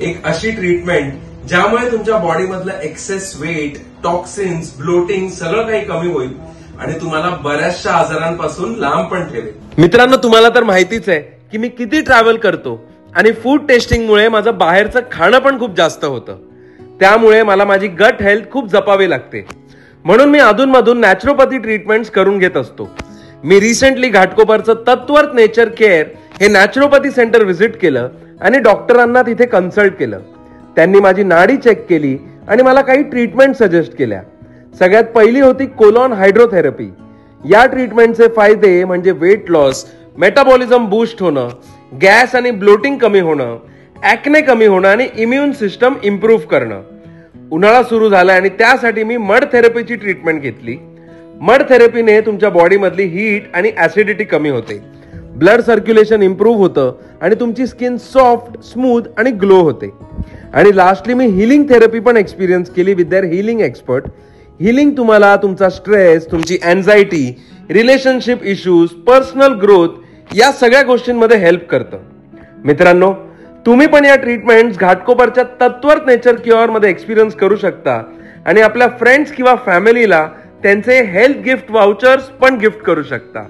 एक अशी ट्रीटमेंट ज्यामुळे तुमच्या बॉडीमधलं एक्सेस वेट, टॉक्सिन्स, ब्लोटिंग सगळं काही कमी होईल आणि तुम्हाला बऱ्याचशा आजारांपासून लांब पण ठेवेल. मित्रांनो, तुम्हाला तर माहितीच आहे की मी किती ट्रॅव्हल करतो आणि फूड टेस्टिंगमुळे माझं बाहेरचं खाणं पण खूप जास्त होतं. त्यामुळे मला माझी गट हेल्थ खूप जपावी लागते. म्हणून मी अधूनमधून नॅचरोपॅथी ट्रीटमेंट्स करून घेत असतो. मी रिसेंटली घाटकोपरचं तत्वर्थ नेचर केअर हे नॅचरोपॅथी सेंटर व्हिजिट केलं आणि डॉक्टरांना तिथे कन्सल्ट केलं. त्यांनी माझी नाडी चेक केली आणि मला काही ट्रीटमेंट सजेस्ट केल्या. सगळ्यात पहिली होती कोलॉन हायड्रोथेरपी. या ट्रीटमेंटचे फायदे म्हणजे वेट लॉस, मेटाबॉलिझम बूस्ट होणं, गॅस आणि ब्लोटिंग कमी होणं, ॲक्ने कमी होणं आणि इम्युन सिस्टम इम्प्रूव्ह करणं. उन्हाळा सुरू झाला आणि त्यासाठी मी मड थेरपीची ट्रीटमेंट घेतली. मड थेरपीने तुमच्या बॉडीमधली हीट आणि ऍसिडिटी कमी होते, ब्लड सर्क्युलेशन इम्प्रूव्ह होतं आणि तुमची स्किन सॉफ्ट, स्मूथ आणि ग्लो होते. आणि लास्टली मी हिलिंग थेरपी पण एक्सपिरियन्स केली with their healing expert. Healing तुम्हाला तुमचा स्ट्रेस, तुमची anxiety, relationship issues, personal growth या सगळ्या गोष्टींमध्ये हेल्प करतं. मित्रांनो, तुम्ही पण या ट्रीटमेंट्स घाटकोपरच्या तत्वर्थ नेचर क्युअर मध्ये एक्सपिरियन्स करू शकता आणि आपल्या फ्रेंड्स किंवा फॅमिलीला त्यांचे हेल्थ गिफ्ट वाउचर्स पण गिफ्ट करू शकता.